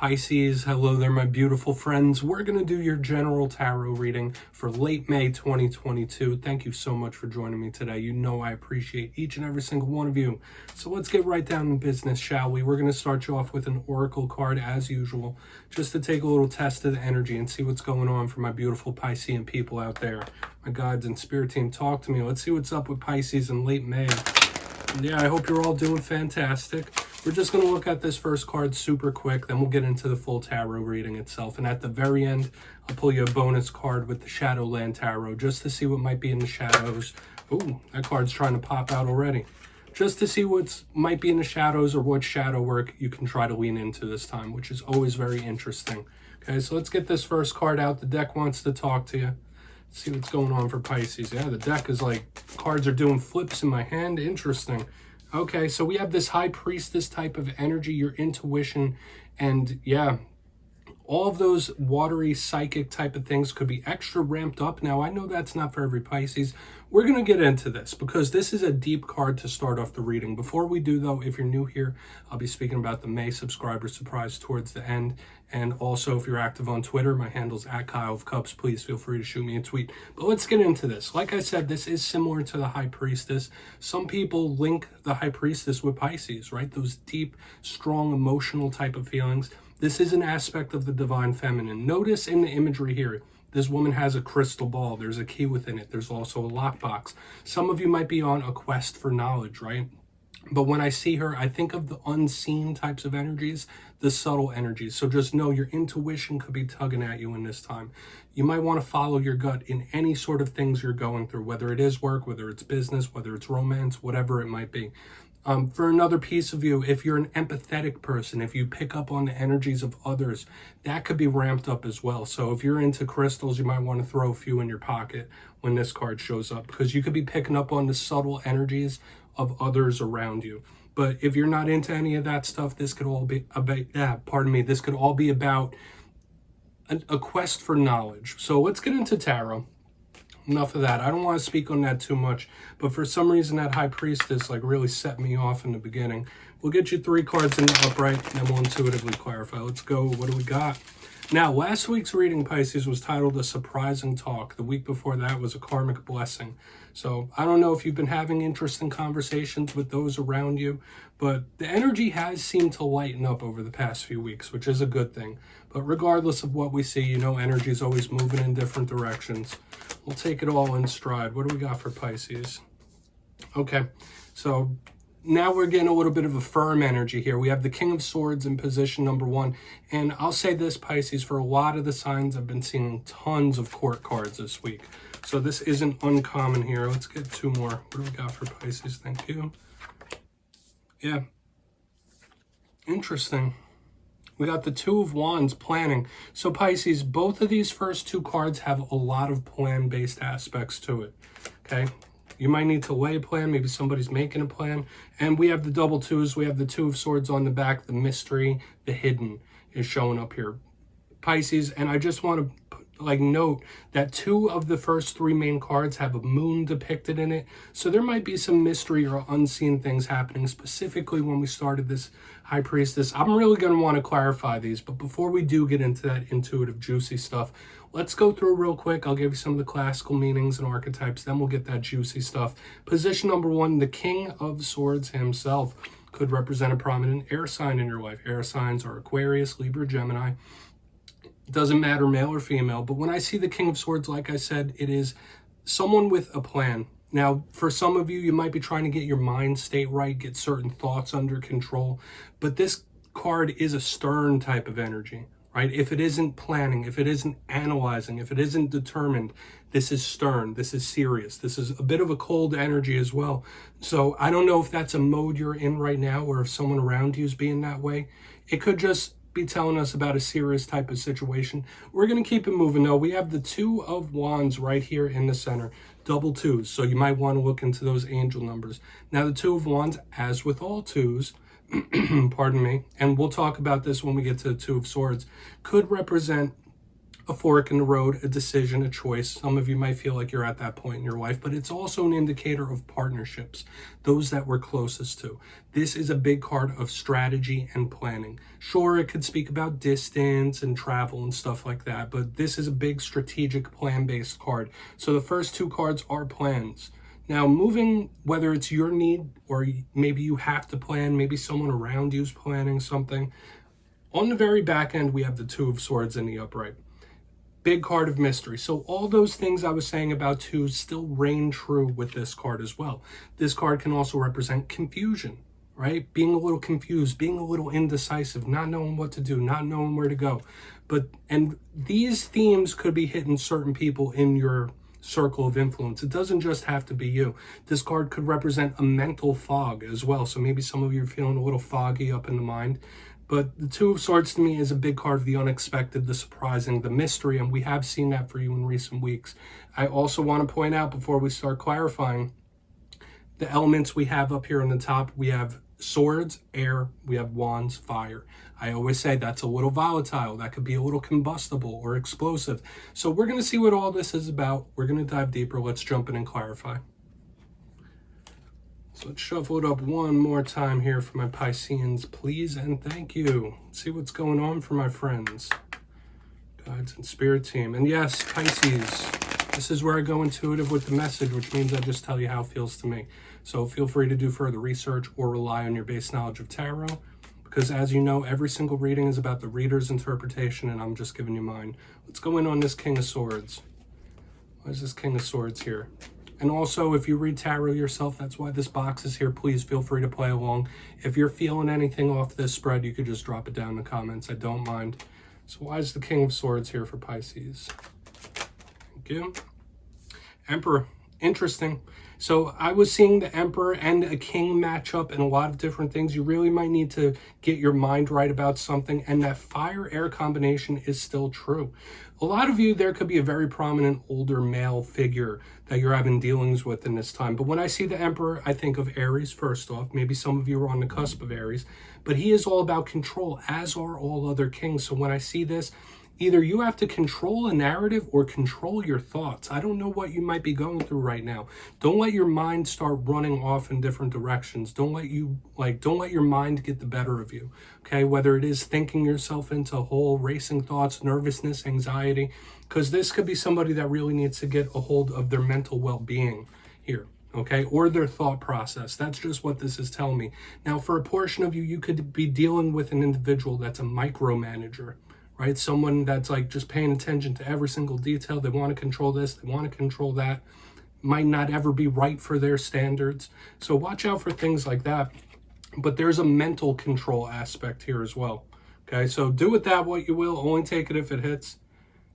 Pisces, hello there, my beautiful friends. We're going to do your general tarot reading for late May 2022. Thank you so much for joining me today. You know I appreciate each and every single one of you. So let's get right down to business, shall we? We're going to start you off with an oracle card as usual, just to take a little test of the energy and see what's going on for my beautiful Piscean people out there. My guides and spirit team, talk to me. Let's see what's up with Pisces in late May. Yeah, I hope you're all doing fantastic. We're just going to look at this first card super quick, then we'll get into the full tarot reading itself. And at the very end, I'll pull you a bonus card with the Shadowland Tarot, just to see what might be in the shadows. Ooh, that card's trying to pop out already. Just to see what might be in the shadows or what shadow work you can try to lean into this time, which is always very interesting. Okay, so let's get this first card out. The deck wants to talk to you. Let's see what's going on for Pisces. Yeah, the deck is like, cards are doing flips in my hand. Interesting. Okay, so we have this high priestess type of energy, your intuition, and yeah, all of those watery psychic type of things could be extra ramped up. Now, I know that's not for every Pisces. We're going to get into this because this is a deep card to start off the reading. Before we do, though, if you're new here, I'll be speaking about the May subscriber surprise towards the end. And also, if you're active on Twitter, my handle's at kyleofcups. Please feel free to shoot me a tweet. But let's get into this. Like I said, this is similar to the High Priestess. Some people link the High Priestess with Pisces, right? Those deep, strong, emotional type of feelings. This is an aspect of the divine feminine. Notice in the imagery here, this woman has a crystal ball. There's a key within it. There's also a lockbox. Some of you might be on a quest for knowledge, right? But when I see her, I think of the unseen types of energies, the subtle energies. So just know your intuition could be tugging at you in this time. You might want to follow your gut in any sort of things you're going through, whether it is work, whether it's business, whether it's romance, whatever it might be. For another piece of you, if you're an empathetic person, if you pick up on the energies of others, that could be ramped up as well. So if you're into crystals, you might want to throw a few in your pocket when this card shows up, because you could be picking up on the subtle energies of others around you. But if you're not into any of that stuff, this could all be about, this could all be about a quest for knowledge. So let's get into tarot. Enough of that. I don't want to speak on that too much, but for some reason that High Priestess like really set me off in the beginning. We'll get you 3 cards in the upright, and then we'll intuitively clarify. Let's go. What do we got? Now, last week's reading, Pisces, was titled A Surprising Talk. The week before that was A Karmic Blessing. So I don't know if you've been having interesting conversations with those around you, but the energy has seemed to lighten up over the past few weeks, which is a good thing. But regardless of what we see, you know, energy is always moving in different directions. We'll take it all in stride. What do we got for Pisces? Okay, so now we're getting a little bit of a firm energy here. We have the King of Swords in position number 1. And I'll say this, Pisces, for a lot of the signs, I've been seeing tons of court cards this week. So this isn't uncommon here. Let's get 2 more. What do we got for Pisces? Thank you. Yeah. Interesting. We got the 2 of Wands, planning. So Pisces, both of these first 2 cards have a lot of plan-based aspects to it. Okay? You might need to lay a plan. Maybe somebody's making a plan. And we have the double 2s. We have the 2 of Swords on the back. The mystery, the hidden is showing up here. Pisces, and I just want to note that 2 of the first 3 main cards have a moon depicted in it. So there might be some mystery or unseen things happening, specifically when we started this High Priestess. I'm really going to want to clarify these, but before we do get into that intuitive, juicy stuff, let's go through real quick. I'll give you some of the classical meanings and archetypes, then we'll get that juicy stuff. Position number 1, the King of Swords himself could represent a prominent air sign in your life. Air signs are Aquarius, Libra, Gemini. It doesn't matter male or female, but when I see the King of Swords, like I said, it is someone with a plan. Now, for some of you, you might be trying to get your mind state right, get certain thoughts under control, but this card is a stern type of energy, right? If it isn't planning, if it isn't analyzing, if it isn't determined, this is stern, this is serious, this is a bit of a cold energy as well. So I don't know if that's a mode you're in right now or if someone around you is being that way. It could just be telling us about a serious type of situation. We're going to keep it moving though. We have the 2 of Wands right here in the center, double 2s. So you might want to look into those angel numbers. Now the 2 of Wands, as with all 2s, pardon me, and we'll talk about this when we get to the 2 of Swords, could represent a fork in the road, a decision, a choice. Some of you might feel like you're at that point in your life, but it's also an indicator of partnerships, those that we're closest to. This is a big card of strategy and planning. Sure, it could speak about distance and travel and stuff like that, but this is a big strategic plan-based card. So the first two cards are plans. Now, moving, whether it's your need or maybe you have to plan, maybe someone around you is planning something. On the very back end, we have the Two of Swords in the upright. Big card of mystery. So all those things I was saying about twos still reign true with this card as well. This card can also represent confusion, right? Being a little confused, being a little indecisive, not knowing what to do, not knowing where to go. And these themes could be hitting certain people in your circle of influence. It doesn't just have to be you. This card could represent a mental fog as well. So maybe some of you are feeling a little foggy up in the mind. But the Two of Swords to me is a big card of the unexpected, the surprising, the mystery, and we have seen that for you in recent weeks. I also want to point out before we start clarifying, the elements we have up here on the top, we have swords, air, we have wands, fire. I always say that's a little volatile. That could be a little combustible or explosive. So we're going to see what all this is about. We're going to dive deeper. Let's jump in and clarify. So let's shuffle it up one more time here for my Pisceans, please and thank you. Let's see what's going on for my friends, guides and spirit team. And yes, Pisces, this is where I go intuitive with the message, which means I just tell you how it feels to me. So feel free to do further research or rely on your base knowledge of tarot, because as you know, every single reading is about the reader's interpretation, and I'm just giving you mine. Let's go in on this King of Swords. Why is this King of Swords here? And also, if you read tarot yourself, that's why this box is here. Please feel free to play along. If you're feeling anything off this spread, you could just drop it down in the comments. I don't mind. So why is the King of Swords here for Pisces? Thank you. Emperor. Interesting. So I was seeing the Emperor and a King match up in a lot of different things. You really might need to get your mind right about something. And that fire-air combination is still true. A lot of you, there could be a very prominent older male figure that you're having dealings with in this time. But when I see the Emperor, I think of Aries first off. Maybe some of you are on the cusp of Aries. But he is all about control, as are all other kings. So when I see this, either you have to control a narrative or control your thoughts. I don't know what you might be going through right now. Don't let your mind start running off in different directions. Don't let your mind get the better of you. Okay, whether it is thinking yourself into a hole, racing thoughts, nervousness, anxiety, because this could be somebody that really needs to get a hold of their mental well-being here. Okay, or their thought process. That's just what this is telling me. Now, for a portion of you, you could be dealing with an individual that's a micromanager, right? Someone that's like just paying attention to every single detail. They want to control this, they want to control that. Might not ever be right for their standards. So watch out for things like that. But there's a mental control aspect here as well. Okay, so do with that what you will. Only take it if it hits.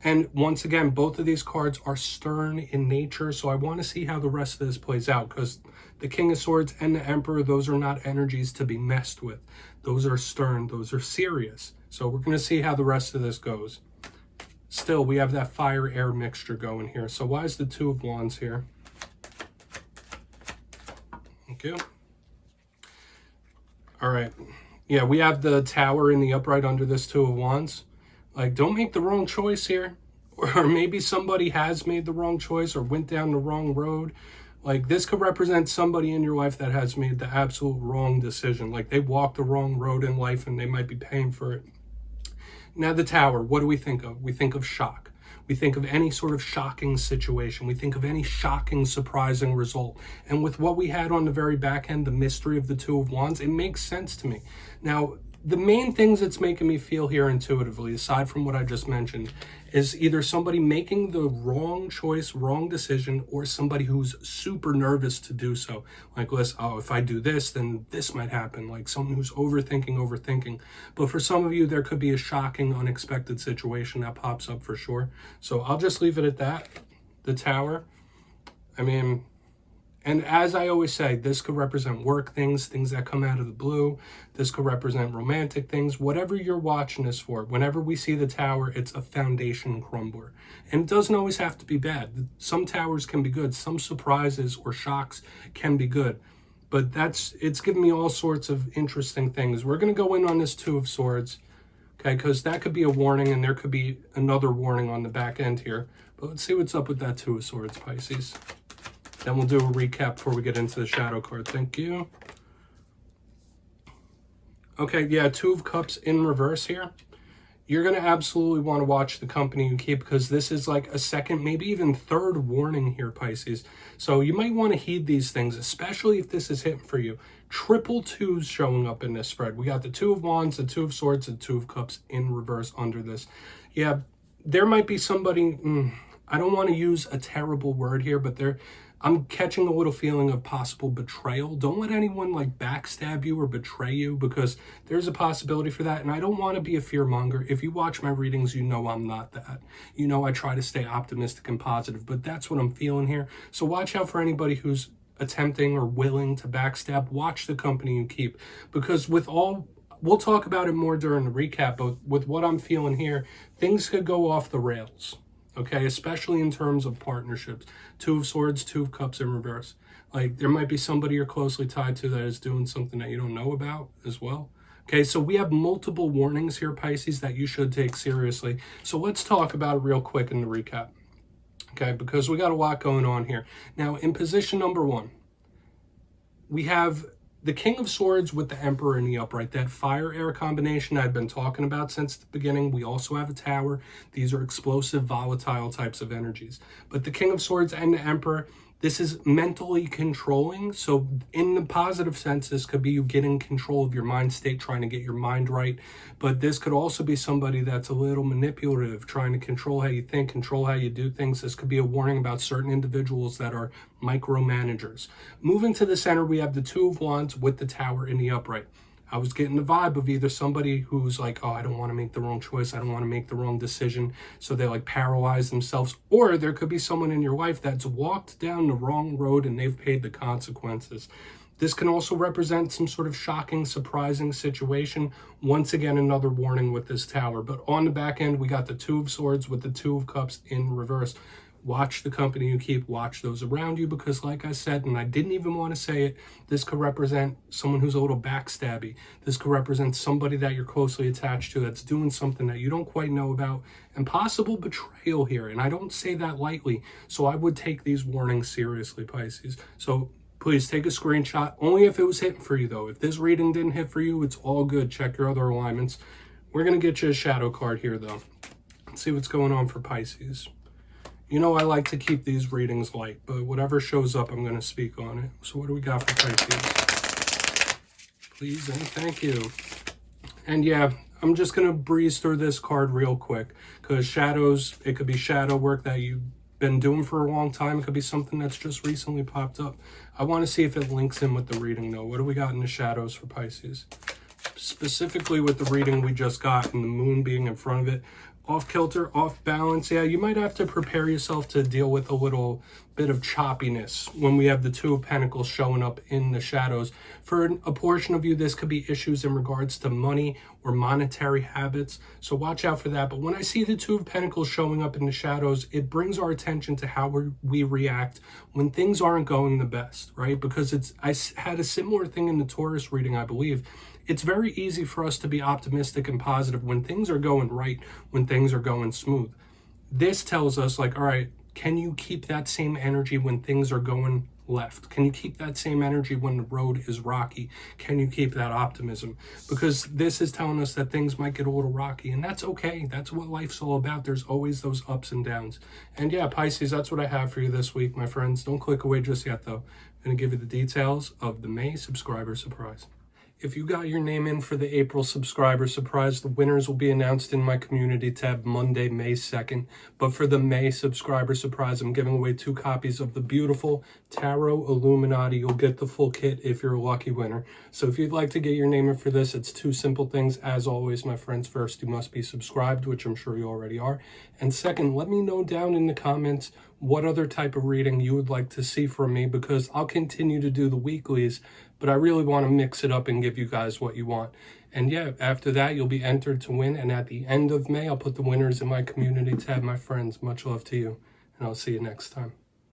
And once again, both of these cards are stern in nature. So I want to see how the rest of this plays out, because the King of Swords and the Emperor, those are not energies to be messed with. Those are stern. Those are serious. So we're going to see how the rest of this goes. Still, we have that fire-air mixture going here. So why is the Two of Wands here? Thank you. All right. Yeah, we have the Tower in the upright under this Two of Wands. Like, don't make the wrong choice here. Or maybe somebody has made the wrong choice or went down the wrong road. Like, this could represent somebody in your life that has made the absolute wrong decision. Like, they walked the wrong road in life and they might be paying for it. Now, the Tower, what do we think of? We think of shock. We think of any sort of shocking situation. We think of any shocking, surprising result. And with what we had on the very back end, the mystery of the Two of Wands, it makes sense to me. Now, the main things it's making me feel here intuitively, aside from what I just mentioned, is either somebody making the wrong choice, wrong decision, or somebody who's super nervous to do so. Like, listen, oh, if I do this, then this might happen. Like someone who's overthinking. But for some of you, there could be a shocking, unexpected situation that pops up for sure. So I'll just leave it at that. The Tower. I mean, and as I always say, this could represent work things that come out of the blue. This could represent romantic things, whatever you're watching this for. Whenever we see the Tower, it's a foundation crumbler. And it doesn't always have to be bad. Some towers can be good. Some surprises or shocks can be good. But it's giving me all sorts of interesting things. We're going to go in on this Two of Swords. Okay, because that could be a warning, and there could be another warning on the back end here. But let's see what's up with that Two of Swords, Pisces. Then we'll do a recap before we get into the shadow card. Thank you. Okay, yeah, Two of Cups in reverse here. You're going to absolutely want to watch the company you keep, because this is like a second, maybe even third warning here, Pisces. So you might want to heed these things, especially if this is hitting for you. Triple twos showing up in this spread. We got the Two of Wands, the Two of Swords, and Two of Cups in reverse under this. Yeah, there might be somebody, I don't want to use a terrible word here, but I'm catching a little feeling of possible betrayal. Don't let anyone like backstab you or betray you, because there's a possibility for that. And I don't want to be a fearmonger. If you watch my readings, you know I'm not that. You know I try to stay optimistic and positive, but that's what I'm feeling here. So watch out for anybody who's attempting or willing to backstab. Watch the company you keep, because we'll talk about it more during the recap, but with what I'm feeling here, things could go off the rails. Okay, especially in terms of partnerships. Two of Swords, Two of Cups in reverse. Like, there might be somebody you're closely tied to that is doing something that you don't know about as well. Okay, so we have multiple warnings here, Pisces, that you should take seriously. So let's talk about it real quick in the recap. Okay, because we got a lot going on here. Now, in position number 1, we have the King of Swords with the Emperor in the upright, that fire-air combination I've been talking about since the beginning. We also have a Tower. These are explosive, volatile types of energies. But the King of Swords and the Emperor, this is mentally controlling. So in the positive sense, this could be you getting control of your mind state, trying to get your mind right. But this could also be somebody that's a little manipulative, trying to control how you think, control how you do things. This could be a warning about certain individuals that are micromanagers. Moving to the center, we have the Two of Wands with the Tower in the upright. I was getting the vibe of either somebody who's like, oh, I don't want to make the wrong choice. I don't want to make the wrong decision. So they like paralyze themselves. Or there could be someone in your life that's walked down the wrong road and they've paid the consequences. This can also represent some sort of shocking, surprising situation. Once again, another warning with this Tower. But on the back end, we got the Two of Swords with the Two of Cups in reverse. Watch the company you keep, watch those around you, because like I said, and I didn't even want to say it, this could represent someone who's a little backstabby. This could represent somebody that you're closely attached to that's doing something that you don't quite know about, and possible betrayal here. And I don't say that lightly, so I would take these warnings seriously, Pisces. So please take a screenshot, only if it was hitting for you though. If this reading didn't hit for you, it's all good. Check your other alignments. We're going to get you a shadow card here though. Let's see what's going on for Pisces. You know I like to keep these readings light, but whatever shows up, I'm going to speak on it. So what do we got for Pisces? Please and thank you. And yeah, I'm just going to breeze through this card real quick, because shadows, it could be shadow work that you've been doing for a long time. It could be something that's just recently popped up. I want to see if it links in with the reading though. What do we got in the shadows for Pisces? Specifically with the reading we just got and the moon being in front of it. Off kilter, off balance. Yeah, you might have to prepare yourself to deal with a little bit of choppiness when we have the Two of Pentacles showing up in the shadows. For a portion of you, this could be issues in regards to money or monetary habits. So watch out for that. But when I see the Two of Pentacles showing up in the shadows, it brings our attention to how we react when things aren't going the best, right? Because I had a similar thing in the Taurus reading, I believe. It's very easy for us to be optimistic and positive when things are going right, when things are going smooth. This tells us like, all right, can you keep that same energy when things are going left? Can you keep that same energy when the road is rocky? Can you keep that optimism? Because this is telling us that things might get a little rocky, and that's okay. That's what life's all about. There's always those ups and downs. And yeah, Pisces, that's what I have for you this week, my friends. Don't click away just yet, though. I'm going to give you the details of the May subscriber surprise. If you got your name in for the April subscriber surprise, the winners will be announced in my community tab Monday, May 2nd. But for the May subscriber surprise, I'm giving away 2 copies of the beautiful Tarot Illuminati. You'll get the full kit if you're a lucky winner. So if you'd like to get your name in for this, it's 2 simple things. As always, my friends, first, you must be subscribed, which I'm sure you already are. And second, let me know down in the comments what other type of reading you would like to see from me, because I'll continue to do the weeklies, but I really want to mix it up and give you guys what you want. And yeah, after that, you'll be entered to win. And at the end of May, I'll put the winners in my community tab, my friends. Much love to you, and I'll see you next time.